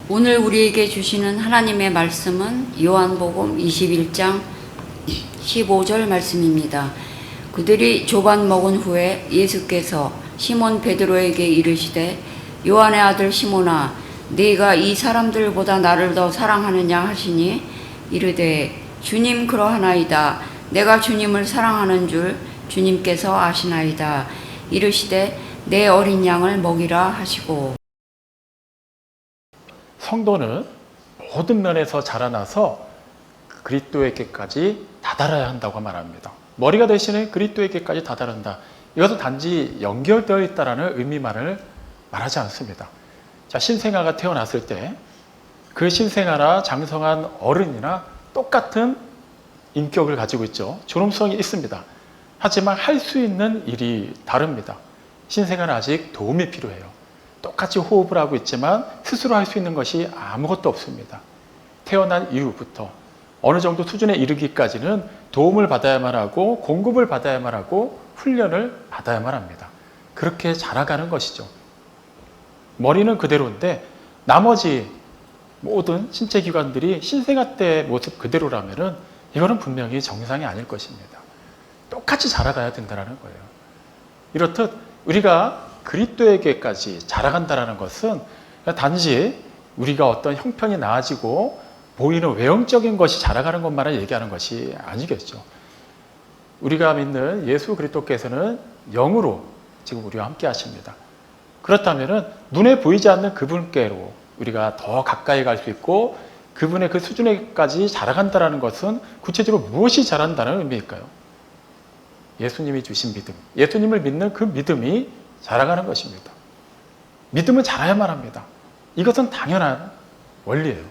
오늘 우리에게 주시는 하나님의 말씀은 요한복음 21장 15절 말씀입니다. 그들이 조반 먹은 후에 예수께서 시몬 베드로에게 이르시되 요한의 아들 시몬아 네가 이 사람들보다 나를 더 사랑하느냐 하시니 이르되 주님 그러하나이다. 내가 주님을 사랑하는 줄 주님께서 아시나이다. 이르시되 내 어린 양을 먹이라 하시고. 성도는 모든 면에서 자라나서 그리스도에게까지 다다라야 한다고 말합니다. 머리가 대신에 그리스도에게까지 다다른다. 이것은 단지 연결되어 있다는 의미만을 말하지 않습니다. 자, 신생아가 태어났을 때 그 신생아나 장성한 어른이나 똑같은 인격을 가지고 있죠. 존엄성이 있습니다. 하지만 할 수 있는 일이 다릅니다. 신생아는 아직 도움이 필요해요. 똑같이 호흡을 하고 있지만 스스로 할 수 있는 것이 아무것도 없습니다. 태어난 이후부터 어느 정도 수준에 이르기까지는 도움을 받아야만 하고 공급을 받아야만 하고 훈련을 받아야만 합니다. 그렇게 자라가는 것이죠. 머리는 그대로인데 나머지 모든 신체 기관들이 신생아 때 모습 그대로라면은 이거는 분명히 정상이 아닐 것입니다. 똑같이 자라가야 된다는 거예요. 이렇듯 우리가 그리스도에게까지 자라간다는 것은 단지 우리가 어떤 형편이 나아지고 보이는 외형적인 것이 자라가는 것만을 얘기하는 것이 아니겠죠. 우리가 믿는 예수 그리스도께서는 영으로 지금 우리와 함께 하십니다. 그렇다면 눈에 보이지 않는 그분께로 우리가 더 가까이 갈 수 있고 그분의 그 수준에까지 자라간다는 것은 구체적으로 무엇이 자란다는 의미일까요? 예수님이 주신 믿음, 예수님을 믿는 그 믿음이 자라가는 것입니다. 믿음은 자라야만 합니다. 이것은 당연한 원리예요.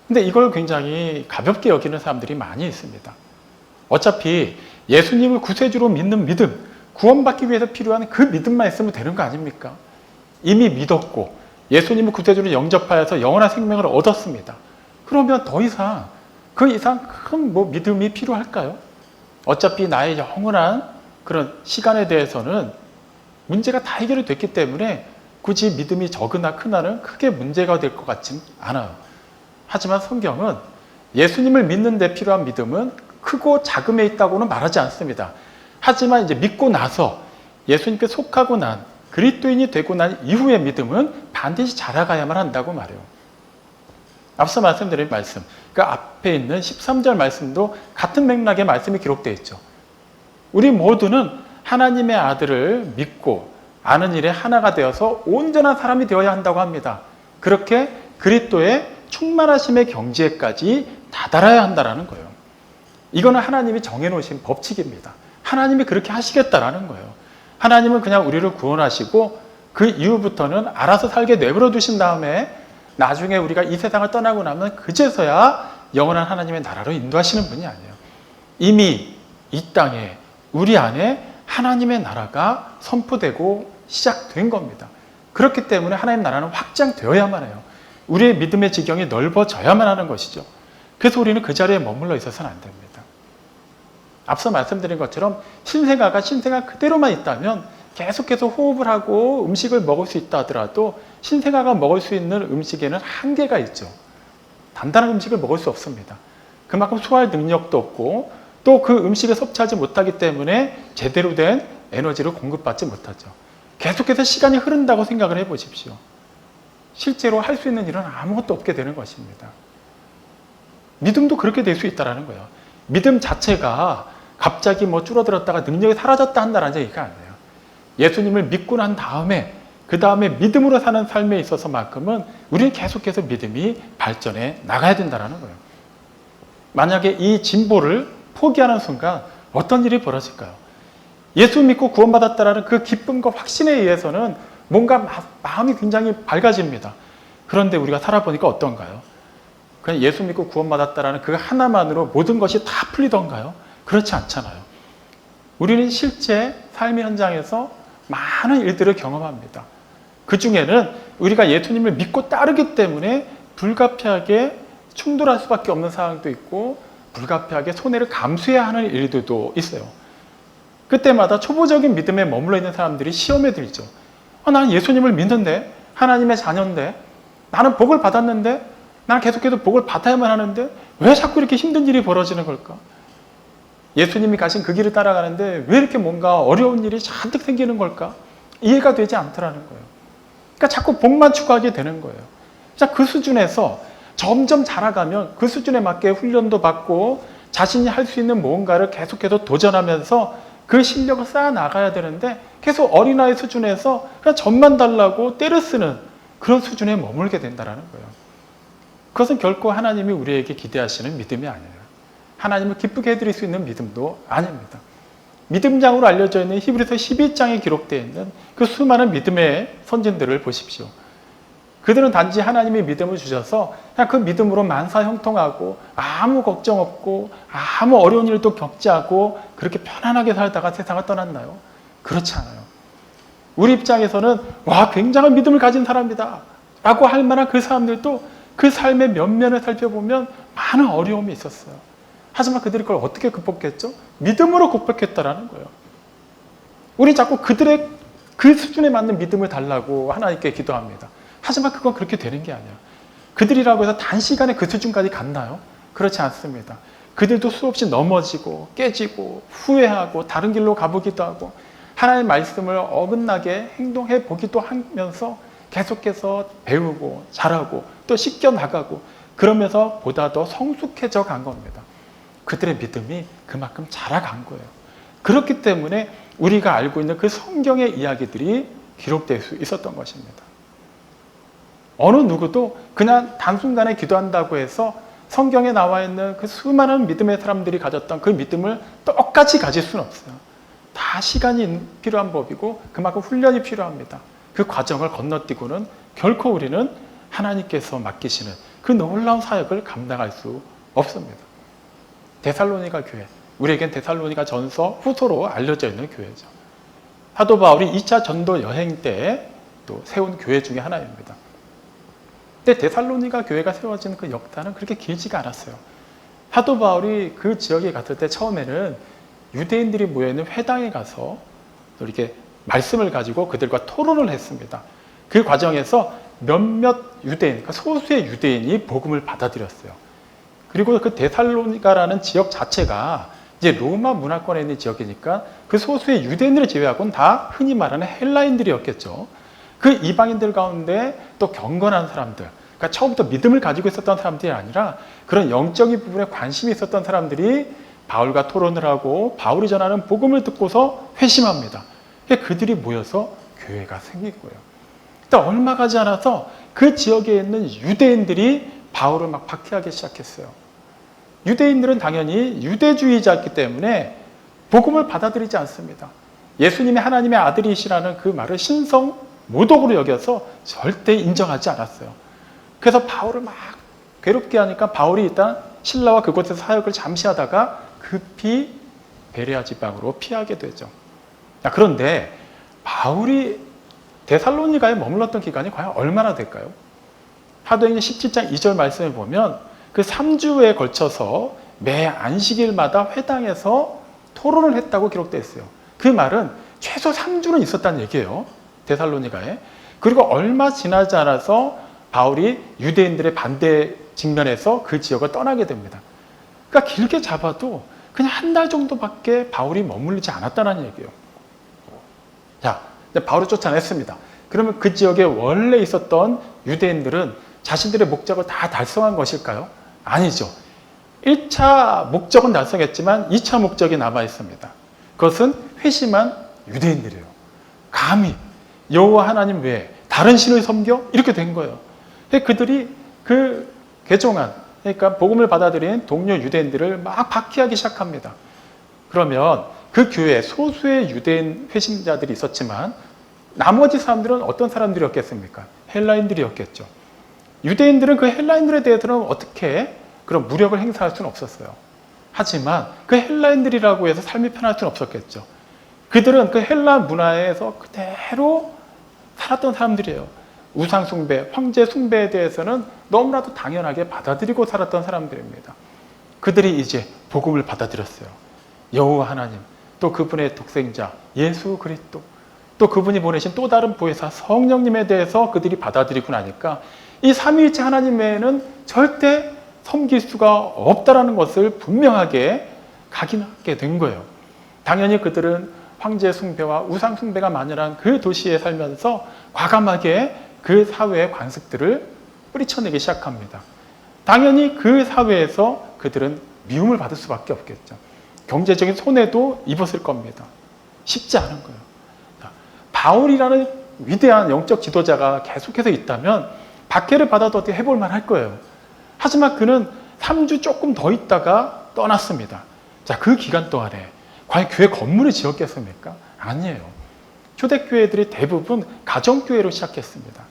근데 이걸 굉장히 가볍게 여기는 사람들이 많이 있습니다. 어차피 예수님을 구세주로 믿는 믿음, 구원받기 위해서 필요한 그 믿음만 있으면 되는 거 아닙니까? 이미 믿었고 예수님을 구세주로 영접하여서 영원한 생명을 얻었습니다. 그러면 더 이상 그 이상 큰 믿음이 필요할까요? 어차피 나의 영원한 그런 시간에 대해서는 문제가 다 해결이 됐기 때문에 굳이 믿음이 적으나 크나는 크게 문제가 될 것 같진 않아요. 하지만 성경은 예수님을 믿는 데 필요한 믿음은 크고 작음에 있다고는 말하지 않습니다. 하지만 이제 믿고 나서 예수님께 속하고 난 그리스도인이 되고 난 이후의 믿음은 반드시 자라가야만 한다고 말해요. 앞서 말씀드린 말씀, 그 앞에 있는 13절 말씀도 같은 맥락의 말씀이 기록되어 있죠. 우리 모두는 하나님의 아들을 믿고 아는 일에 하나가 되어서 온전한 사람이 되어야 한다고 합니다. 그렇게 그리스도의 충만하심의 경지에까지 다다라야 한다는 거예요. 이거는 하나님이 정해놓으신 법칙입니다. 하나님이 그렇게 하시겠다라는 거예요. 하나님은 그냥 우리를 구원하시고 그 이후부터는 알아서 살게 내버려 두신 다음에 나중에 우리가 이 세상을 떠나고 나면 그제서야 영원한 하나님의 나라로 인도하시는 분이 아니에요. 이미 이 땅에 우리 안에 하나님의 나라가 선포되고 시작된 겁니다. 그렇기 때문에 하나님 나라는 확장되어야만 해요. 우리의 믿음의 지경이 넓어져야만 하는 것이죠. 그래서 우리는 그 자리에 머물러 있어서는 안 됩니다. 앞서 말씀드린 것처럼 신생아가 신생아 그대로만 있다면 계속해서 호흡을 하고 음식을 먹을 수 있다 하더라도 신생아가 먹을 수 있는 음식에는 한계가 있죠. 단단한 음식을 먹을 수 없습니다. 그만큼 소화할 능력도 없고 또 그 음식을 섭취하지 못하기 때문에 제대로 된 에너지를 공급받지 못하죠. 계속해서 시간이 흐른다고 생각을 해보십시오. 실제로 할 수 있는 일은 아무것도 없게 되는 것입니다. 믿음도 그렇게 될 수 있다는 거예요. 믿음 자체가 갑자기 줄어들었다가 능력이 사라졌다 한다는 얘기가 아니에요. 예수님을 믿고 난 다음에 그 다음에 믿음으로 사는 삶에 있어서만큼은 우리는 계속해서 믿음이 발전해 나가야 된다는 거예요. 만약에 이 진보를 포기하는 순간 어떤 일이 벌어질까요? 예수 믿고 구원받았다는 그 기쁨과 확신에 의해서는 뭔가 마음이 굉장히 밝아집니다. 그런데 우리가 살아보니까 어떤가요? 그냥 예수 믿고 구원받았다는 그 하나만으로 모든 것이 다 풀리던가요? 그렇지 않잖아요. 우리는 실제 삶의 현장에서 많은 일들을 경험합니다. 그 중에는 우리가 예수님을 믿고 따르기 때문에 불가피하게 충돌할 수밖에 없는 상황도 있고 불가피하게 손해를 감수해야 하는 일들도 있어요. 그때마다 초보적인 믿음에 머물러 있는 사람들이 시험에 들죠. 나는 예수님을 믿는데 하나님의 자녀인데 나는 복을 받았는데, 나는 계속해서 복을 받아야만 하는데 왜 자꾸 이렇게 힘든 일이 벌어지는 걸까? 예수님이 가신 그 길을 따라가는데 왜 이렇게 뭔가 어려운 일이 잔뜩 생기는 걸까? 이해가 되지 않더라는 거예요. 그러니까 자꾸 복만 추구하게 되는 거예요. 자, 그 수준에서 점점 자라가면 그 수준에 맞게 훈련도 받고 자신이 할 수 있는 뭔가를 계속해서 도전하면서 그 실력을 쌓아 나가야 되는데 계속 어린아이 수준에서 그냥 점만 달라고 때려 쓰는 그런 수준에 머물게 된다는 거예요. 그것은 결코 하나님이 우리에게 기대하시는 믿음이 아니에요. 하나님을 기쁘게 해드릴 수 있는 믿음도 아닙니다. 믿음장으로 알려져 있는 히브리서 12장에 기록되어 있는 그 수많은 믿음의 선진들을 보십시오. 그들은 단지 하나님의 믿음을 주셔서 그냥 그 믿음으로 만사 형통하고 아무 걱정 없고 아무 어려운 일도 겪지 않고 그렇게 편안하게 살다가 세상을 떠났나요? 그렇지 않아요. 우리 입장에서는 와, 굉장한 믿음을 가진 사람이다 라고 할 만한 그 사람들도 그 삶의 면면을 살펴보면 많은 어려움이 있었어요. 하지만 그들이 그걸 어떻게 극복했죠? 믿음으로 극복했다라는 거예요. 우리 자꾸 그들의 그 수준에 맞는 믿음을 달라고 하나님께 기도합니다. 하지만 그건 그렇게 되는 게 아니야. 그들이라고 해서 단시간에 그 수준까지 갔나요? 그렇지 않습니다. 그들도 수없이 넘어지고 깨지고 후회하고 다른 길로 가보기도 하고 하나님의 말씀을 어긋나게 행동해 보기도 하면서 계속해서 배우고 자라고 또 씻겨 나가고 그러면서 보다 더 성숙해져 간 겁니다. 그들의 믿음이 그만큼 자라간 거예요. 그렇기 때문에 우리가 알고 있는 그 성경의 이야기들이 기록될 수 있었던 것입니다. 어느 누구도 그냥 단순간에 기도한다고 해서 성경에 나와 있는 그 수많은 믿음의 사람들이 가졌던 그 믿음을 똑같이 가질 수는 없어요. 다 시간이 필요한 법이고 그만큼 훈련이 필요합니다. 그 과정을 건너뛰고는 결코 우리는 하나님께서 맡기시는 그 놀라운 사역을 감당할 수 없습니다. 데살로니가 교회, 우리에겐 데살로니가 전서 후서로 알려져 있는 교회죠. 사도 바울이 2차 전도 여행 때 또 세운 교회 중에 하나입니다. 근데 데살로니가 교회가 세워진 그 역사는 그렇게 길지가 않았어요. 사도 바울이 그 지역에 갔을 때 처음에는 유대인들이 모여있는 회당에 가서 이렇게 말씀을 가지고 그들과 토론을 했습니다. 그 과정에서 몇몇 유대인, 그러니까 소수의 유대인이 복음을 받아들였어요. 그리고 그 데살로니가라는 지역 자체가 이제 로마 문화권에 있는 지역이니까 그 소수의 유대인들을 제외하고는 다 흔히 말하는 헬라인들이었겠죠. 그 이방인들 가운데 또 경건한 사람들, 그러니까 처음부터 믿음을 가지고 있었던 사람들이 아니라 그런 영적인 부분에 관심이 있었던 사람들이 바울과 토론을 하고 바울이 전하는 복음을 듣고서 회심합니다. 그들이 모여서 교회가 생긴 거예요. 일단 얼마 가지 않아서 그 지역에 있는 유대인들이 바울을 막 박해하기 시작했어요. 유대인들은 당연히 유대주의자였기 때문에 복음을 받아들이지 않습니다. 예수님이 하나님의 아들이시라는 그 말을 신성 모독으로 여겨서 절대 인정하지 않았어요. 그래서 바울을 막 괴롭게 하니까 바울이 일단 신라와 그곳에서 사역을 잠시 하다가 급히 베레아 지방으로 피하게 되죠. 그런데 바울이 데살로니가에 머물렀던 기간이 과연 얼마나 될까요? 사도행전 17장 2절 말씀을 보면 그 3주에 걸쳐서 매 안식일마다 회당에서 토론을 했다고 기록되어 있어요. 그 말은 최소 3주는 있었다는 얘기예요. 데살로니가에. 그리고 얼마 지나지 않아서 바울이 유대인들의 반대 직면에서 그 지역을 떠나게 됩니다. 그러니까 길게 잡아도 그냥 한 달 정도밖에 바울이 머물지 않았다는 얘기예요. 자, 바울을 쫓아냈습니다. 그러면 그 지역에 원래 있었던 유대인들은 자신들의 목적을 다 달성한 것일까요? 아니죠. 1차 목적은 달성했지만 2차 목적이 남아 있습니다. 그것은 회심한 유대인들이에요. 감히 여호와 하나님 외에 다른 신을 섬겨? 이렇게 된 거예요. 그들이 그 개종한, 그러니까 복음을 받아들인 동료 유대인들을 막 박해하기 시작합니다. 그러면 그 교회에 소수의 유대인 회심자들이 있었지만 나머지 사람들은 어떤 사람들이었겠습니까? 헬라인들이었겠죠. 유대인들은 그 헬라인들에 대해서는 어떻게 그런 무력을 행사할 수는 없었어요. 하지만 그 헬라인들이라고 해서 삶이 편할 수는 없었겠죠. 그들은 그 헬라 문화에서 그대로 살았던 사람들이에요. 우상 숭배, 황제 숭배에 대해서는 너무나도 당연하게 받아들이고 살았던 사람들입니다. 그들이 이제 복음을 받아들였어요. 여호와 하나님, 또 그분의 독생자 예수 그리스도, 또 그분이 보내신 또 다른 보혜사 성령님에 대해서 그들이 받아들이고 나니까 이 삼위일체 하나님 외에는 절대 섬길 수가 없다라는 것을 분명하게 각인하게 된 거예요. 당연히 그들은 황제 숭배와 우상 숭배가 만연한 그 도시에 살면서 과감하게 그 사회의 관습들을 뿌리쳐내기 시작합니다. 당연히 그 사회에서 그들은 미움을 받을 수밖에 없겠죠. 경제적인 손해도 입었을 겁니다. 쉽지 않은 거예요. 바울이라는 위대한 영적 지도자가 계속해서 있다면 박해를 받아도 어떻게 해볼 만할 거예요. 하지만 그는 3주 조금 더 있다가 떠났습니다. 자, 그 기간 동안에 과연 교회 건물을 지었겠습니까? 아니에요. 초대교회들이 대부분 가정교회로 시작했습니다.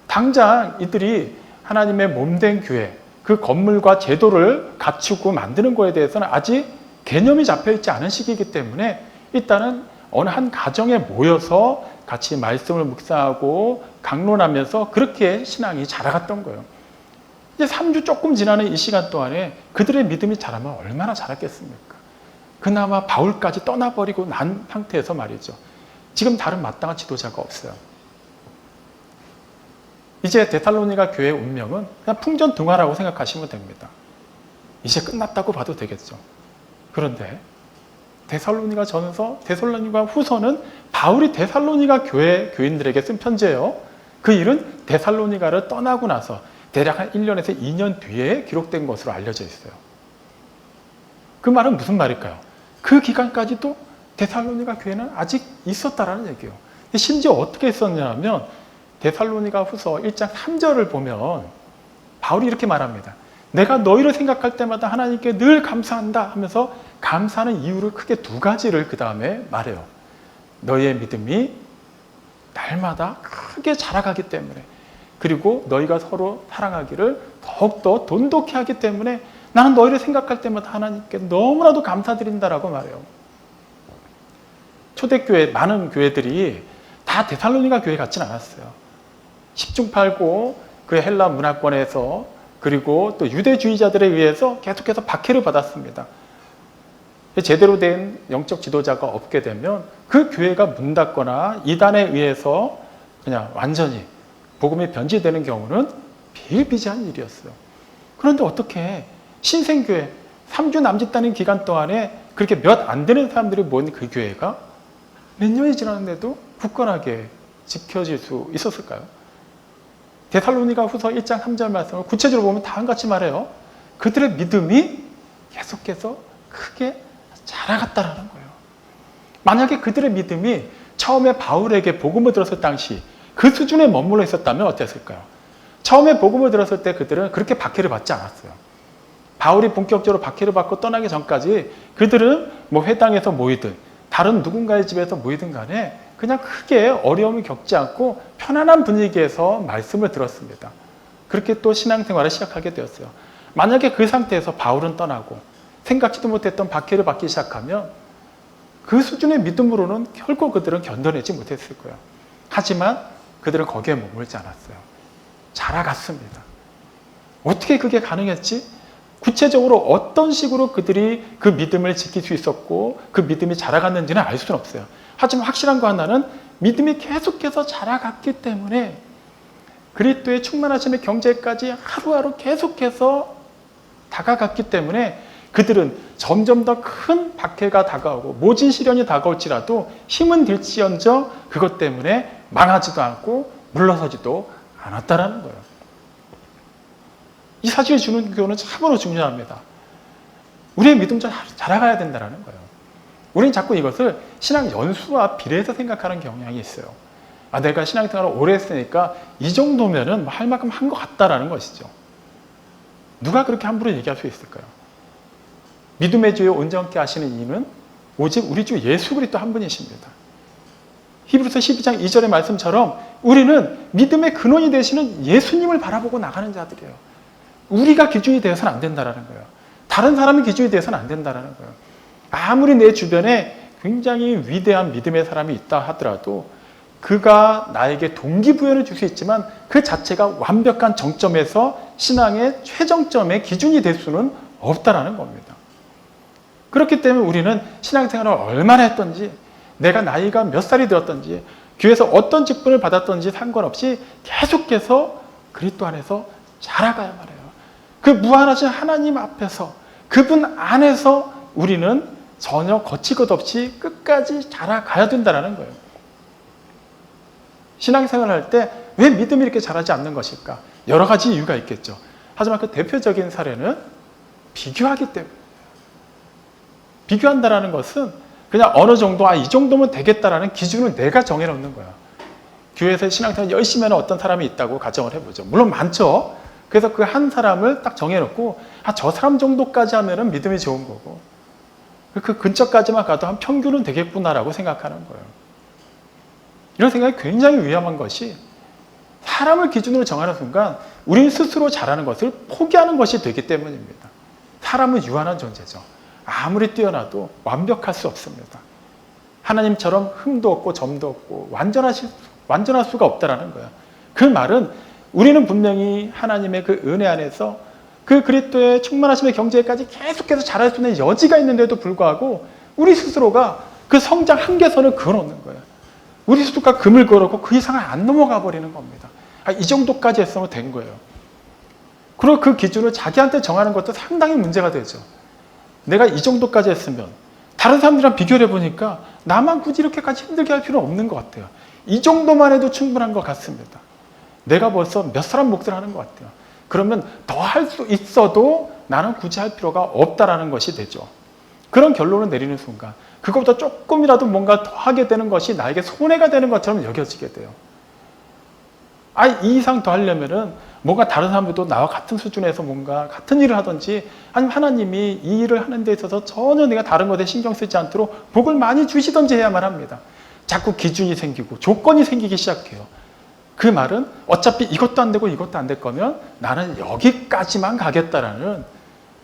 당장 이들이 하나님의 몸된 교회, 그 건물과 제도를 갖추고 만드는 거에 대해서는 아직 개념이 잡혀있지 않은 시기이기 때문에 일단은 어느 한 가정에 모여서 같이 말씀을 묵상하고 강론하면서 그렇게 신앙이 자라갔던 거예요. 이제 3주 조금 지나는 이 시간 동안에 그들의 믿음이 자라면 얼마나 자랐겠습니까? 그나마 바울까지 떠나버리고 난 상태에서 말이죠. 지금 다른 마땅한 지도자가 없어요. 이제 데살로니가 교회의 운명은 그냥 풍전등화라고 생각하시면 됩니다. 이제 끝났다고 봐도 되겠죠. 그런데 데살로니가 전서, 데살로니가 후서는 바울이 데살로니가 교회 교인들에게 쓴 편지예요. 그 일은 데살로니가를 떠나고 나서 대략 한 1년에서 2년 뒤에 기록된 것으로 알려져 있어요. 그 말은 무슨 말일까요? 그 기간까지도 데살로니가 교회는 아직 있었다라는 얘기예요. 심지어 어떻게 있었냐면 데살로니가 후서 1장 3절을 보면 바울이 이렇게 말합니다. 내가 너희를 생각할 때마다 하나님께 늘 감사한다 하면서 감사하는 이유를 크게 두 가지를 그 다음에 말해요. 너희의 믿음이 날마다 크게 자라가기 때문에, 그리고 너희가 서로 사랑하기를 더욱더 돈독히 하기 때문에 나는 너희를 생각할 때마다 하나님께 너무나도 감사드린다라고 말해요. 초대교회 많은 교회들이 다 데살로니가 교회 같지는 않았어요. 10중 8구 그 헬라 문화권에서 그리고 또 유대주의자들에 의해서 계속해서 박해를 받았습니다. 제대로 된 영적 지도자가 없게 되면 그 교회가 문 닫거나 이단에 의해서 그냥 완전히 복음이 변질되는 경우는 비일비재한 일이었어요. 그런데 어떻게 신생교회 3주 남짓다는 기간 동안에 그렇게 몇 안 되는 사람들이 모인 그 교회가 몇 년이 지났는데도 굳건하게 지켜질 수 있었을까요? 데살로니가 후서 1장 3절 말씀을 구체적으로 보면 다음같이 말해요. 그들의 믿음이 계속해서 크게 자라갔다라는 거예요. 만약에 그들의 믿음이 처음에 바울에게 복음을 들었을 당시 그 수준에 머물러 있었다면 어땠을까요? 처음에 복음을 들었을 때 그들은 그렇게 박해를 받지 않았어요. 바울이 본격적으로 박해를 받고 떠나기 전까지 그들은 뭐 회당에서 모이든 다른 누군가의 집에서 모이든 간에 그냥 크게 어려움을 겪지 않고 편안한 분위기에서 말씀을 들었습니다. 그렇게 또 신앙생활을 시작하게 되었어요. 만약에 그 상태에서 바울은 떠나고 생각지도 못했던 박해를 받기 시작하면 그 수준의 믿음으로는 결코 그들은 견뎌내지 못했을 거예요. 하지만 그들은 거기에 머물지 않았어요. 자라갔습니다. 어떻게 그게 가능했지? 구체적으로 어떤 식으로 그들이 그 믿음을 지킬 수 있었고 그 믿음이 자라갔는지는 알 수는 없어요. 하지만 확실한 거 하나는 믿음이 계속해서 자라갔기 때문에 그리스도의 충만하심의 경제까지 하루하루 계속해서 다가갔기 때문에 그들은 점점 더 큰 박해가 다가오고 모진 시련이 다가올지라도 힘은 들지언정 그것 때문에 망하지도 않고 물러서지도 않았다라는 거예요. 이 사실이 주는 교훈은 참으로 중요합니다. 우리의 믿음 좀 자라가야 된다는 거예요. 우리는 자꾸 이것을 신앙 연수와 비례해서 생각하는 경향이 있어요. 아, 내가 신앙생활을 오래 했으니까 이 정도면은 할 만큼 한 것 같다라는 것이죠. 누가 그렇게 함부로 얘기할 수 있을까요? 믿음의 주에 온전케 하시는 이는 오직 우리 주 예수 그리스도 한 분이십니다. 히브리서 12장 2절의 말씀처럼 우리는 믿음의 근원이 되시는 예수님을 바라보고 나가는 자들이에요. 우리가 기준이 되어서는 안 된다는 거예요. 다른 사람이 기준이 되어서는 안 된다는 거예요. 아무리 내 주변에 굉장히 위대한 믿음의 사람이 있다 하더라도 그가 나에게 동기부여를 줄 수 있지만 그 자체가 완벽한 정점에서 신앙의 최정점의 기준이 될 수는 없다라는 겁니다. 그렇기 때문에 우리는 신앙생활을 얼마나 했던지 내가 나이가 몇 살이 되었던지 교회에서 어떤 직분을 받았던지 상관없이 계속해서 그리스도 안에서 자라가야만 해요. 그 무한하신 하나님 앞에서 그분 안에서 우리는 전혀 거칠 것 없이 끝까지 자라가야 된다는 거예요. 신앙생활을 할 때 왜 믿음이 이렇게 자라지 않는 것일까? 여러 가지 이유가 있겠죠. 하지만 그 대표적인 사례는 비교하기 때문에. 비교한다는 것은 그냥 어느 정도 이 정도면 되겠다라는 기준을 내가 정해놓는 거야. 교회에서 신앙생활 열심히 하는 어떤 사람이 있다고 가정을 해보죠. 물론 많죠. 그래서 그 한 사람을 딱 정해놓고 저 사람 정도까지 하면은 믿음이 좋은 거고 그 근처까지만 가도 한 평균은 되겠구나라고 생각하는 거예요. 이런 생각이 굉장히 위험한 것이 사람을 기준으로 정하는 순간 우리 스스로 잘하는 것을 포기하는 것이 되기 때문입니다. 사람은 유한한 존재죠. 아무리 뛰어나도 완벽할 수 없습니다. 하나님처럼 흠도 없고 점도 없고 완전할 수가 없다라는 거예요. 그 말은 우리는 분명히 하나님의 그 은혜 안에서 그 그리스도의 충만하심의 경지에까지 계속해서 자랄 수 있는 여지가 있는데도 불구하고 우리 스스로가 그 성장 한계선을 그어놓는 거예요. 우리 스스로가 금을 걸었고 그 이상을 안 넘어가 버리는 겁니다. 이 정도까지 했으면 된 거예요. 그리고 그 기준을 자기한테 정하는 것도 상당히 문제가 되죠. 내가 이 정도까지 했으면 다른 사람들이랑 비교를 해보니까 나만 굳이 이렇게까지 힘들게 할 필요는 없는 것 같아요. 이 정도만 해도 충분한 것 같습니다. 내가 벌써 몇 사람 몫을 하는 것 같아요. 그러면 더 할 수 있어도 나는 굳이 할 필요가 없다라는 것이 되죠. 그런 결론을 내리는 순간 그것보다 조금이라도 뭔가 더 하게 되는 것이 나에게 손해가 되는 것처럼 여겨지게 돼요. 이 이상 더 하려면은 뭔가 다른 사람들도 나와 같은 수준에서 뭔가 같은 일을 하든지 아니면 하나님이 이 일을 하는 데 있어서 전혀 내가 다른 것에 신경 쓰지 않도록 복을 많이 주시든지 해야만 합니다. 자꾸 기준이 생기고 조건이 생기기 시작해요. 그 말은 어차피 이것도 안 되고 이것도 안 될 거면 나는 여기까지만 가겠다라는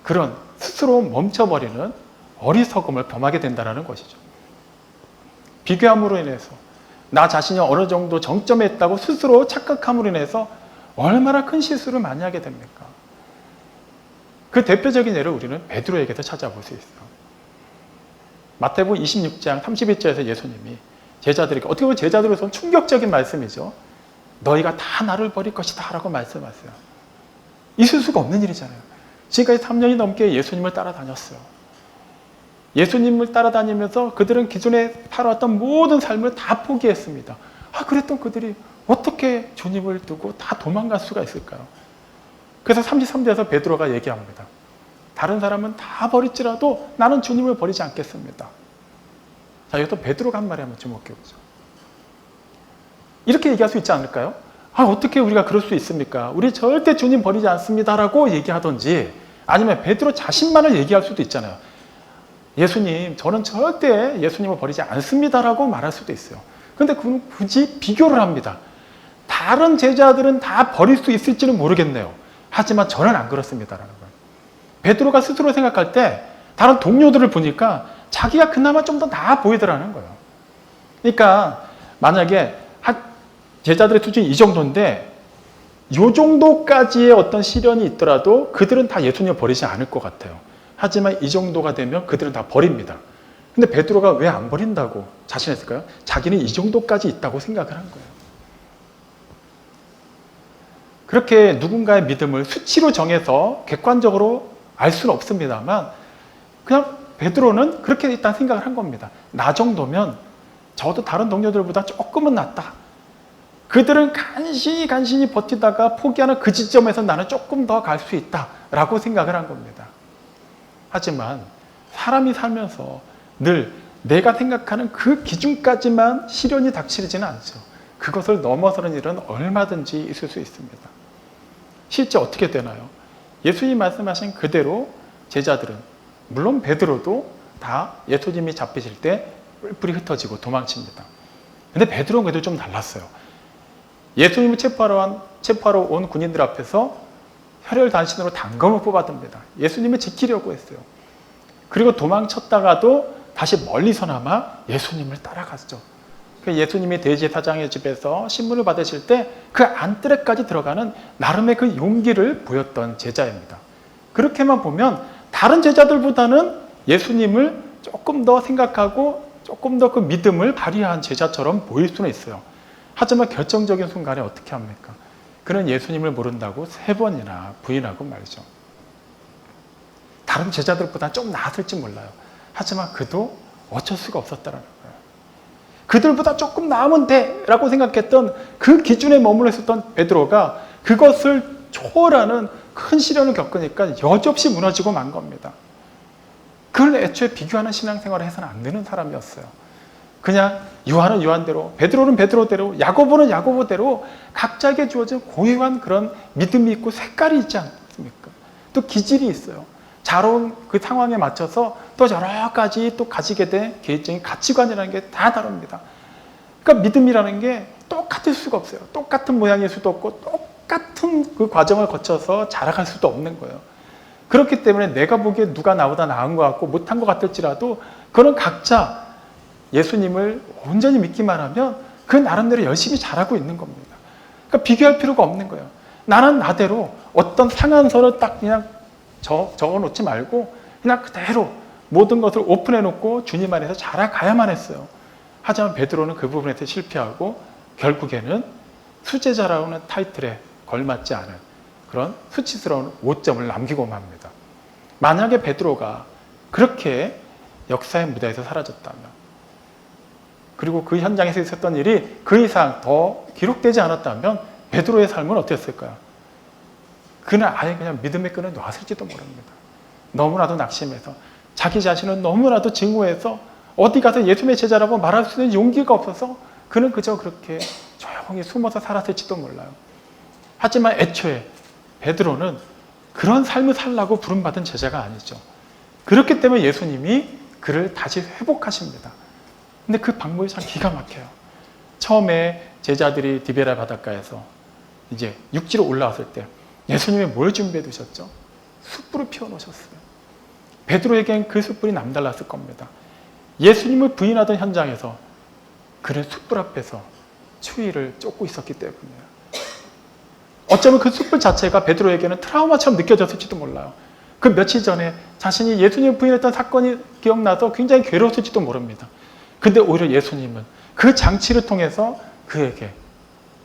그런 스스로 멈춰버리는 어리석음을 범하게 된다는 것이죠. 비교함으로 인해서 나 자신이 어느 정도 정점에 있다고 스스로 착각함으로 인해서 얼마나 큰 실수를 많이 하게 됩니까? 그 대표적인 예를 우리는 베드로에게서 찾아볼 수 있어요. 마태복음 26장 31절에서 예수님이 제자들에게, 어떻게 보면 제자들로서는 충격적인 말씀이죠. 너희가 다 나를 버릴 것이다 라고 말씀하세요. 있을 수가 없는 일이잖아요. 지금까지 3년이 넘게 예수님을 따라다녔어요. 예수님을 따라다니면서 그들은 기존에 살아왔던 모든 삶을 다 포기했습니다. 그랬던 그들이 어떻게 주님을 두고 다 도망갈 수가 있을까요? 그래서 33절에서 베드로가 얘기합니다. 다른 사람은 다 버릴지라도 나는 주님을 버리지 않겠습니다. 자, 이것도 베드로가 한 말에 한번 주목해보죠. 이렇게 얘기할 수 있지 않을까요? 어떻게 우리가 그럴 수 있습니까? 우리 절대 주님 버리지 않습니다라고 얘기하든지 아니면 베드로 자신만을 얘기할 수도 있잖아요. 예수님, 저는 절대 예수님을 버리지 않습니다라고 말할 수도 있어요. 그런데 굳이 비교를 합니다. 다른 제자들은 다 버릴 수 있을지는 모르겠네요. 하지만 저는 안 그렇습니다라는 거예요. 베드로가 스스로 생각할 때 다른 동료들을 보니까 자기가 그나마 좀 더 나아 보이더라는 거예요. 그러니까 만약에 제자들의 수준이 이 정도인데 이 정도까지의 어떤 시련이 있더라도 그들은 다 예수님을 버리지 않을 것 같아요. 하지만 이 정도가 되면 그들은 다 버립니다. 근데 베드로가 왜 안 버린다고 자신했을까요? 자기는 이 정도까지 있다고 생각을 한 거예요. 그렇게 누군가의 믿음을 수치로 정해서 객관적으로 알 수는 없습니다만 그냥 베드로는 그렇게 일단 생각을 한 겁니다. 나 정도면 저도 다른 동료들보다 조금은 낫다. 그들은 간신히 버티다가 포기하는 그 지점에서 나는 조금 더 갈 수 있다라고 생각을 한 겁니다. 하지만 사람이 살면서 늘 내가 생각하는 그 기준까지만 시련이 닥치지는 않죠. 그것을 넘어서는 일은 얼마든지 있을 수 있습니다. 실제 어떻게 되나요? 예수님이 말씀하신 그대로 제자들은, 물론 베드로도 다 예수님이 잡히실 때 뿔뿔이 흩어지고 도망칩니다. 근데 베드로는 그래도 좀 달랐어요. 예수님을 체포하러 온 군인들 앞에서 혈혈단신으로 단검을 뽑아듭니다. 예수님을 지키려고 했어요. 그리고 도망쳤다가도 다시 멀리서나마 예수님을 따라갔죠. 예수님이 대제사장의 집에서 신문을 받으실 때 그 안뜰에까지 들어가는 나름의 그 용기를 보였던 제자입니다. 그렇게만 보면 다른 제자들보다는 예수님을 조금 더 생각하고 조금 더 그 믿음을 발휘한 제자처럼 보일 수는 있어요. 하지만 결정적인 순간에 어떻게 합니까? 그는 예수님을 모른다고 3번이나 부인하고 말이죠. 다른 제자들보다 좀 나았을지 몰라요. 하지만 그도 어쩔 수가 없었다는 거예요. 그들보다 조금 나으면 돼 라고 생각했던 그 기준에 머물러 있었던 베드로가 그것을 초월하는 큰 시련을 겪으니까 여지없이 무너지고 만 겁니다. 그걸 애초에 비교하는 신앙생활을 해서는 안 되는 사람이었어요. 그냥 요한은 요한대로, 베드로는 베드로대로, 야고보는 야고보대로 각자에게 주어진 고유한 그런 믿음이 있고 색깔이 있지 않습니까? 또 기질이 있어요. 자라온 그 상황에 맞춰서 또 여러 가지 또 가지게 된 개인적인 가치관이라는 게 다 다릅니다. 그러니까 믿음이라는 게 똑같을 수가 없어요. 똑같은 모양일 수도 없고 똑같은 그 과정을 거쳐서 자라갈 수도 없는 거예요. 그렇기 때문에 내가 보기에 누가 나보다 나은 것 같고 못한 것 같을지라도 그런 각자 예수님을 온전히 믿기만 하면 그 나름대로 열심히 잘하고 있는 겁니다. 그러니까 비교할 필요가 없는 거예요. 나는 나대로 어떤 상한선을 딱 그냥 적어놓지 말고 그냥 그대로 모든 것을 오픈해놓고 주님 안에서 자라가야만 했어요. 하지만 베드로는 그 부분에서 실패하고 결국에는 수제자라는 타이틀에 걸맞지 않은 그런 수치스러운 5점을 남기고 맙니다. 만약에 베드로가 그렇게 역사의 무대에서 사라졌다면, 그리고 그 현장에서 있었던 일이 그 이상 더 기록되지 않았다면 베드로의 삶은 어땠을까요? 그는 아예 그냥 믿음의 끈을 놨을지도 모릅니다. 너무나도 낙심해서 자기 자신은 너무나도 증오해서 어디 가서 예수님의 제자라고 말할 수 있는 용기가 없어서 그는 그저 그렇게 조용히 숨어서 살았을지도 몰라요. 하지만 애초에 베드로는 그런 삶을 살라고 부름받은 제자가 아니죠. 그렇기 때문에 예수님이 그를 다시 회복하십니다. 근데 그 방법이 참 기가 막혀요. 처음에 제자들이 디베라 바닷가에서 이제 육지로 올라왔을 때 예수님이 뭘 준비해 두셨죠? 숯불을 피워놓으셨어요. 베드로에겐 그 숯불이 남달랐을 겁니다. 예수님을 부인하던 현장에서 그는 숯불 앞에서 추위를 쫓고 있었기 때문이에요. 어쩌면 그 숯불 자체가 베드로에게는 트라우마처럼 느껴졌을지도 몰라요. 그 며칠 전에 자신이 예수님을 부인했던 사건이 기억나서 굉장히 괴로웠을지도 모릅니다. 근데 오히려 예수님은 그 장치를 통해서 그에게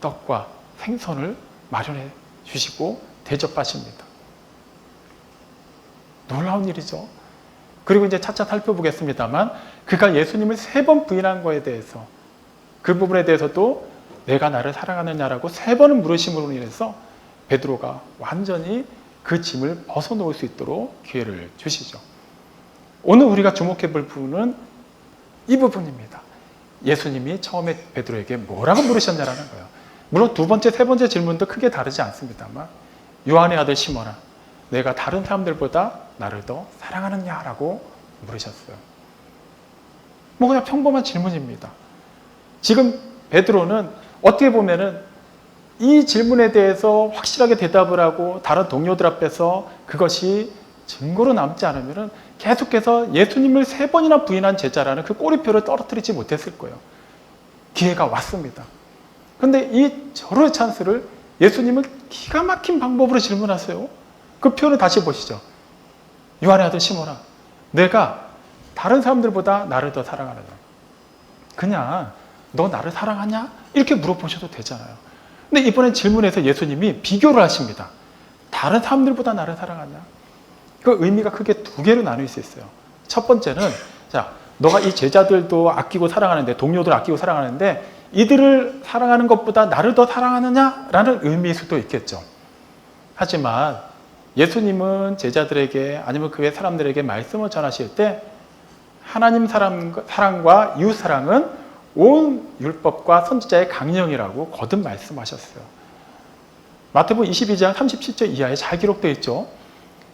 떡과 생선을 마련해 주시고 대접하십니다. 놀라운 일이죠. 그리고 이제 차차 살펴보겠습니다만 그가 예수님을 3번 부인한 거에 대해서 그 부분에 대해서도 내가 나를 사랑하느냐라고 3번을 물으심으로 인해서 베드로가 완전히 그 짐을 벗어놓을 수 있도록 기회를 주시죠. 오늘 우리가 주목해 볼 부분은 이 부분입니다. 예수님이 처음에 베드로에게 뭐라고 물으셨냐라는 거예요. 물론 2번째, 3번째 질문도 크게 다르지 않습니다만 요한의 아들 시몬아, 내가 다른 사람들보다 나를 더 사랑하느냐라고 물으셨어요. 뭐 그냥 평범한 질문입니다. 지금 베드로는 어떻게 보면은 이 질문에 대해서 확실하게 대답을 하고 다른 동료들 앞에서 그것이 증거로 남지 않으면은 계속해서 예수님을 3번이나 부인한 제자라는 그 꼬리표를 떨어뜨리지 못했을 거예요. 기회가 왔습니다. 그런데 이 절호의 찬스를 예수님은 기가 막힌 방법으로 질문하세요. 그 표현을 다시 보시죠. 요한의 아들 시몬아, 내가 다른 사람들보다 나를 더 사랑하느냐? 그냥 너 나를 사랑하냐? 이렇게 물어보셔도 되잖아요. 근데 이번에 질문에서 예수님이 비교를 하십니다. 다른 사람들보다 나를 사랑하냐? 그 의미가 크게 2개로 나눌 수 있어요. 첫 번째는, 자, 너가 이 제자들도 아끼고 사랑하는데, 동료들 아끼고 사랑하는데 이들을 사랑하는 것보다 나를 더 사랑하느냐라는 의미일 수도 있겠죠. 하지만 예수님은 제자들에게 아니면 그 외 사람들에게 말씀을 전하실 때 하나님 사랑과 이웃 사랑은 온 율법과 선지자의 강령이라고 거듭 말씀하셨어요. 마태복음 22장 37절 이하에 잘 기록되어 있죠.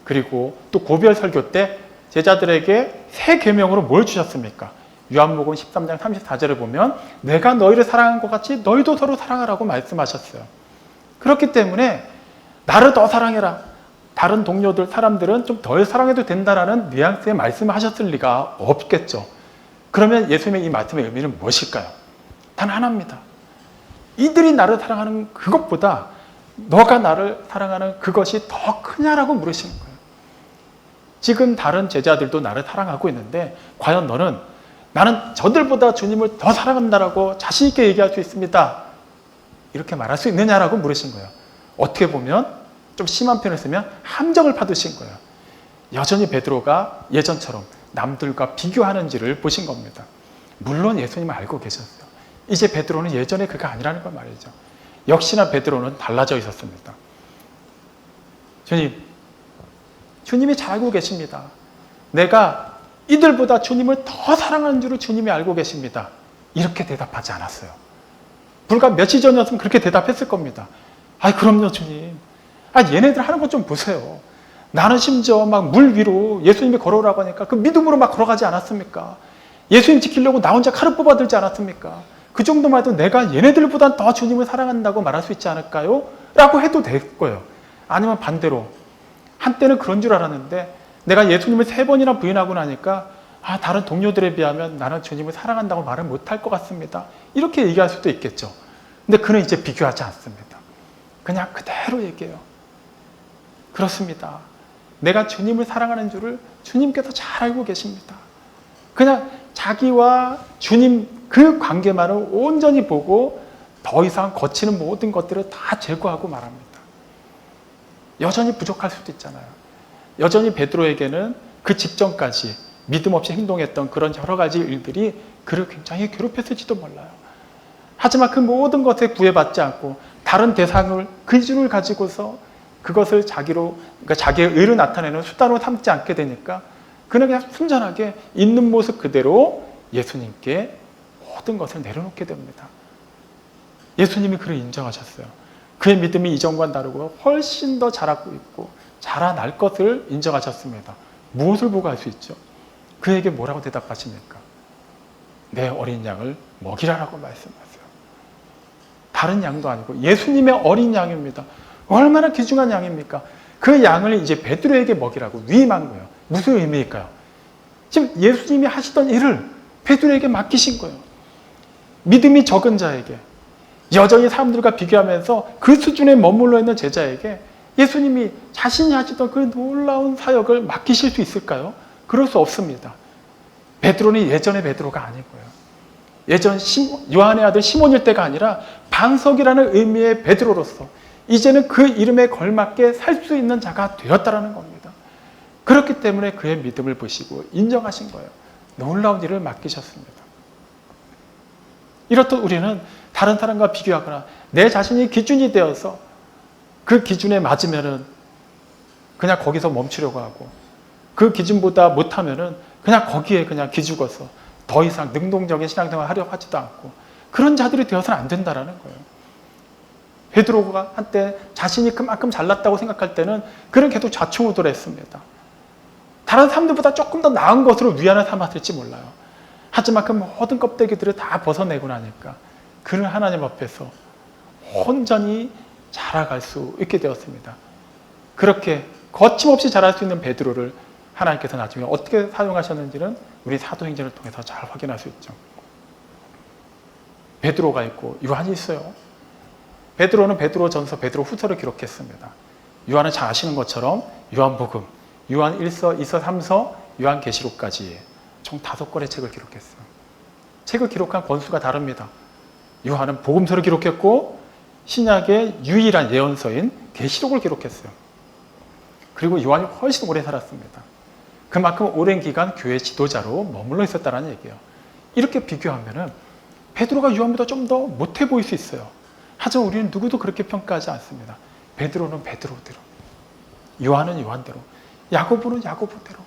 그리고 또 고별 설교 때 제자들에게 새 계명으로 뭘 주셨습니까? 요한복음 13장 34절을 보면 내가 너희를 사랑한 것 같이 너희도 서로 사랑하라고 말씀하셨어요. 그렇기 때문에 나를 더 사랑해라. 다른 동료들, 사람들은 좀 덜 사랑해도 된다라는 뉘앙스의 말씀을 하셨을 리가 없겠죠. 그러면 예수님의 이 말씀의 의미는 무엇일까요? 단 하나입니다. 이들이 나를 사랑하는 그것보다 너가 나를 사랑하는 그것이 더 크냐라고 물으시는 거예요. 지금 다른 제자들도 나를 사랑하고 있는데 과연 너는 나는 저들보다 주님을 더 사랑한다라고 자신 있게 얘기할 수 있습니다. 이렇게 말할 수 있느냐라고 물으신 거예요. 어떻게 보면 좀 심한 표현을 쓰면 함정을 파두신 거예요. 여전히 베드로가 예전처럼 남들과 비교하는지를 보신 겁니다. 물론 예수님을 알고 계셨어요. 이제 베드로는 예전에 그가 아니라는 걸 말이죠. 역시나 베드로는 달라져 있었습니다. 주님이 잘 알고 계십니다. 내가 이들보다 주님을 더 사랑하는 줄을 주님이 알고 계십니다. 이렇게 대답하지 않았어요. 불과 며칠 전이었으면 그렇게 대답했을 겁니다. 아, 그럼요, 주님. 아, 얘네들 하는 것 좀 보세요. 나는 심지어 막 물 위로 예수님이 걸어오라고 하니까 그 믿음으로 막 걸어가지 않았습니까? 예수님 지키려고 나 혼자 칼을 뽑아들지 않았습니까? 그 정도만 해도 내가 얘네들보다 더 주님을 사랑한다고 말할 수 있지 않을까요? 라고 해도 될 거예요. 아니면 반대로 한때는 그런 줄 알았는데 내가 예수님을 3번이나 부인하고 나니까 다른 동료들에 비하면 나는 주님을 사랑한다고 말을 못할 것 같습니다. 이렇게 얘기할 수도 있겠죠. 근데 그는 이제 비교하지 않습니다. 그냥 그대로 얘기해요. 그렇습니다. 내가 주님을 사랑하는 줄을 주님께서 잘 알고 계십니다. 그냥 자기와 주님 그 관계만을 온전히 보고 더 이상 거치는 모든 것들을 다 제거하고 말합니다. 여전히 부족할 수도 있잖아요. 여전히 베드로에게는 그 직전까지 믿음 없이 행동했던 그런 여러 가지 일들이 그를 굉장히 괴롭혔을지도 몰라요. 하지만 그 모든 것에 구애받지 않고 다른 대상을 그 줄을 가지고서 그것을 그러니까 자기의 의를 나타내는 수단으로 삼지 않게 되니까 그는 그냥 순전하게 있는 모습 그대로 예수님께 모든 것을 내려놓게 됩니다. 예수님이 그를 인정하셨어요. 그의 믿음이 이전과는 다르고 훨씬 더 자라고 있고 자라날 것을 인정하셨습니다. 무엇을 보고 알 수 있죠? 그에게 뭐라고 대답하십니까? 내 어린 양을 먹이라라고 말씀하세요. 다른 양도 아니고 예수님의 어린 양입니다. 얼마나 귀중한 양입니까? 그 양을 이제 베드로에게 먹이라고 위임한 거예요. 무슨 의미일까요? 지금 예수님이 하시던 일을 베드로에게 맡기신 거예요. 믿음이 적은 자에게, 여전히 사람들과 비교하면서 그 수준에 머물러 있는 제자에게 예수님이 자신이 하시던 그 놀라운 사역을 맡기실 수 있을까요? 그럴 수 없습니다. 베드로는 예전의 베드로가 아니고요. 예전 요한의 아들 시몬일 때가 아니라 반석이라는 의미의 베드로로서 이제는 그 이름에 걸맞게 살 수 있는 자가 되었다라는 겁니다. 그렇기 때문에 그의 믿음을 보시고 인정하신 거예요. 놀라운 일을 맡기셨습니다. 이렇듯 우리는 다른 사람과 비교하거나 내 자신이 기준이 되어서 그 기준에 맞으면은 그냥 거기서 멈추려고 하고 그 기준보다 못하면은 그냥 거기에 그냥 기죽어서 더 이상 능동적인 신앙생활을 하려고 하지도 않고 그런 자들이 되어서는 안 된다라는 거예요. 베드로가 한때 자신이 그만큼 잘났다고 생각할 때는 그는 계속 좌충우돌했습니다. 다른 사람들보다 조금 더 나은 것으로 위안을 삼았을지 몰라요. 하지만 그 모든 껍데기들을 다 벗어내고 나니까 그는 하나님 앞에서 온전히 자라갈 수 있게 되었습니다. 그렇게 거침없이 자랄 수 있는 베드로를 하나님께서 나중에 어떻게 사용하셨는지는 우리 사도행전을 통해서 잘 확인할 수 있죠. 베드로가 있고 요한이 있어요. 베드로는 베드로전서, 베드로후서를 기록했습니다. 요한은 잘 아시는 것처럼 요한복음, 요한 1서, 2서, 3서, 요한계시록까지 총 5권의 책을 기록했어요. 책을 기록한 권수가 다릅니다. 요한은 복음서를 기록했고 신약의 유일한 예언서인 계시록을 기록했어요. 그리고 요한이 훨씬 오래 살았습니다. 그만큼 오랜 기간 교회 지도자로 머물러 있었다는 얘기예요. 이렇게 비교하면은 베드로가 요한보다 좀 더 못해 보일 수 있어요. 하지만 우리는 누구도 그렇게 평가하지 않습니다. 베드로는 베드로대로, 요한은 요한대로, 야고보는 야고보대로.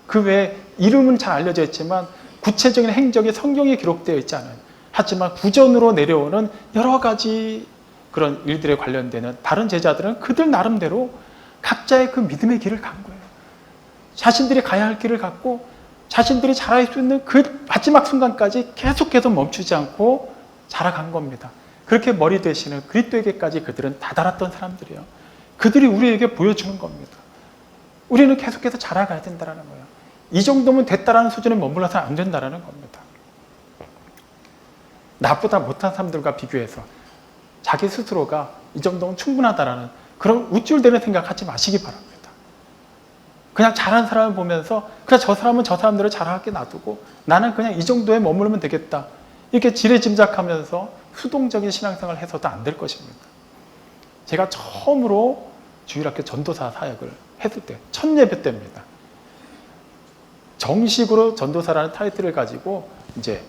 그 외에 이름은 잘 알려져 있지만 구체적인 행적이 성경에 기록되어 있지 않아요. 하지만 구전으로 내려오는 여러 가지 그런 일들에 관련되는 다른 제자들은 그들 나름대로 각자의 그 믿음의 길을 간 거예요. 자신들이 가야 할 길을 갔고 자신들이 자랄 수 있는 그 마지막 순간까지 계속해서 멈추지 않고 자라간 겁니다. 그렇게 머리 되시는 그리스도에게까지 그들은 다다랐던 사람들이에요. 그들이 우리에게 보여주는 겁니다. 우리는 계속해서 자라가야 된다는 거예요. 이 정도면 됐다라는 수준에 머물러서 안 된다는 겁니다. 나보다 못한 사람들과 비교해서 자기 스스로가 이 정도면 충분하다라는 그런 우쭐대는 생각하지 마시기 바랍니다. 그냥 잘한 사람을 보면서 그냥 저 사람은 저 사람들을 잘하게 놔두고 나는 그냥 이 정도에 머무르면 되겠다. 이렇게 지레짐작하면서 수동적인 신앙생활을 해서도 안 될 것입니다. 제가 처음으로 주일학교 전도사 사역을 했을 때, 첫 예배 때입니다. 정식으로 전도사라는 타이틀을 가지고 이제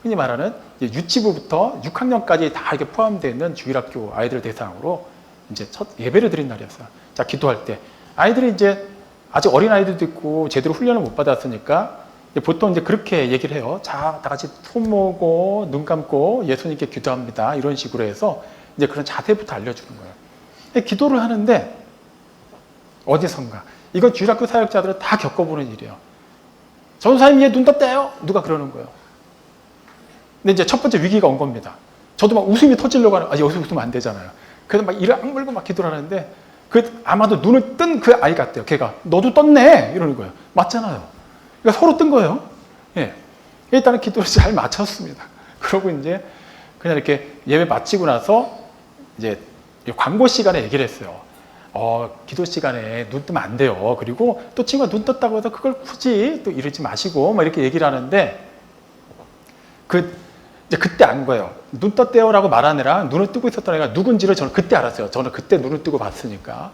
흔히 말하는 이제 유치부부터 6학년까지 다 이렇게 포함되어 있는 주일학교 아이들 대상으로 이제 첫 예배를 드린 날이었어요. 자, 기도할 때 아이들이 이제 아직 어린 아이들도 있고 제대로 훈련을 못 받았으니까 보통 이제 그렇게 얘기를 해요. 자, 다 같이 손 모으고 눈 감고 예수님께 기도합니다. 이런 식으로 해서 이제 그런 자세부터 알려주는 거예요. 기도를 하는데 어디선가 이건 주일학교 사역자들은 다 겪어보는 일이에요. 전도사님 얘 눈 떴대요. 누가 그러는 거예요. 근데 이제 첫 번째 위기가 온 겁니다. 저도 막 웃음이 터지려고 하는, 여기서 웃으면 안 되잖아요. 그래서 막 이를 악물고 막 기도를 하는데, 아마도 눈을 뜬 그 아이 같대요. 걔가, 너도 떴네! 이러는 거예요. 맞잖아요. 그러니까 서로 뜬 거예요. 예. 일단은 기도를 잘 마쳤습니다. 그러고 이제 그냥 이렇게 예배 마치고 나서 이제 광고 시간에 얘기를 했어요. 기도 시간에 눈 뜨면 안 돼요. 그리고 또 친구가 눈 떴다고 해서 그걸 굳이 또 이러지 마시고, 막 이렇게 얘기를 하는데, 이제 그때 안 거예요. 눈 떴대요 라고 말한 애랑 눈을 뜨고 있었던 애가 누군지를 저는 그때 알았어요. 저는 그때 눈을 뜨고 봤으니까.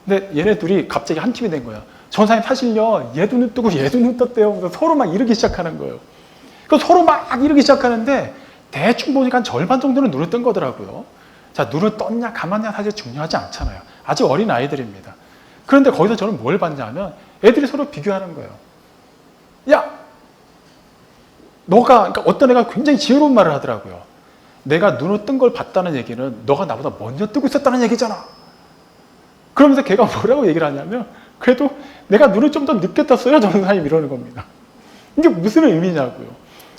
근데 얘네 둘이 갑자기 한 팀이 된 거예요. 전사님 사실요, 얘도 눈 뜨고 얘도 눈 떴대요. 그래서 서로 막 이러기 시작하는 거예요. 그래서 서로 막 이러기 시작하는데 대충 보니까 한 절반 정도는 눈을 뜬 거더라고요. 자, 눈을 떴냐 감았냐 사실 중요하지 않잖아요. 아직 어린 아이들입니다. 그런데 거기서 저는 뭘 봤냐면 애들이 서로 비교하는 거예요. 야! 그러니까 어떤 애가 굉장히 지혜로운 말을 하더라고요. 내가 눈을 뜬 걸 봤다는 얘기는 너가 나보다 먼저 뜨고 있었다는 얘기잖아. 그러면서 걔가 뭐라고 얘기를 하냐면, 그래도 내가 눈을 좀 더 늦게 떴어요. 전사님 이러는 겁니다. 이게 무슨 의미냐고요.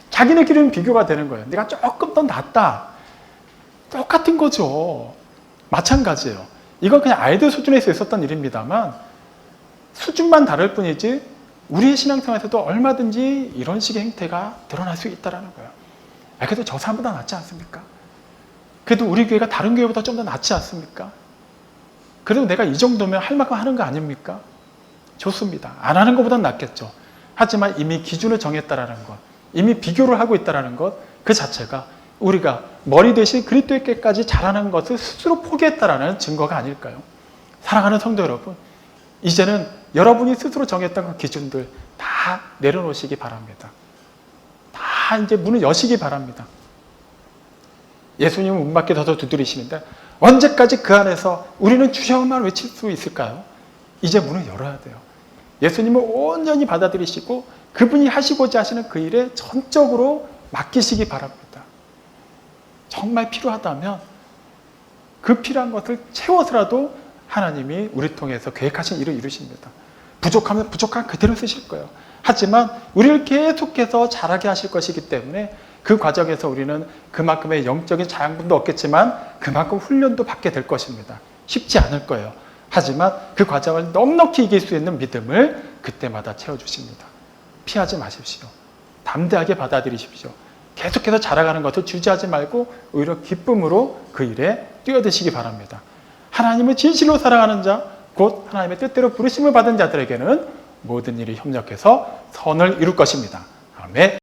자기네끼리는 비교가 되는 거예요. 내가 조금 더 낫다. 똑같은 거죠. 마찬가지예요. 이건 그냥 아이들 수준에서 있었던 일입니다만, 수준만 다를 뿐이지 우리의 신앙생활에서도 얼마든지 이런 식의 행태가 드러날 수 있다는 거예요. 그래도 저 사람보다 낫지 않습니까? 그래도 우리 교회가 다른 교회보다 좀 더 낫지 않습니까? 그래도 내가 이 정도면 할 만큼 하는 거 아닙니까? 좋습니다. 안 하는 것보다는 낫겠죠. 하지만 이미 기준을 정했다라는 것, 이미 비교를 하고 있다라는 것, 그 자체가 우리가 머리 대신 그리스도께까지 자라는 것을 스스로 포기했다라는 증거가 아닐까요? 사랑하는 성도 여러분, 이제는 여러분이 스스로 정했던 그 기준들 다 내려놓으시기 바랍니다. 다 이제 문을 여시기 바랍니다. 예수님은 문 밖에 서서 두드리시는데 언제까지 그 안에서 우리는 주여만 외칠 수 있을까요? 이제 문을 열어야 돼요. 예수님을 온전히 받아들이시고 그분이 하시고자 하시는 그 일에 전적으로 맡기시기 바랍니다. 정말 필요하다면 그 필요한 것을 채워서라도 하나님이 우리 통해서 계획하신 일을 이루십니다. 부족하면 부족한 그대로 쓰실 거예요. 하지만 우리를 계속해서 자라게 하실 것이기 때문에 그 과정에서 우리는 그만큼의 영적인 자양분도 얻겠지만 그만큼 훈련도 받게 될 것입니다. 쉽지 않을 거예요. 하지만 그 과정을 넉넉히 이길 수 있는 믿음을 그때마다 채워주십니다. 피하지 마십시오. 담대하게 받아들이십시오. 계속해서 자라가는 것을 주저하지 말고 오히려 기쁨으로 그 일에 뛰어드시기 바랍니다. 하나님을 진실로 사랑하는 자, 곧 하나님의 뜻대로 부르심을 받은 자들에게는 모든 일이 협력해서 선을 이룰 것입니다. 아멘.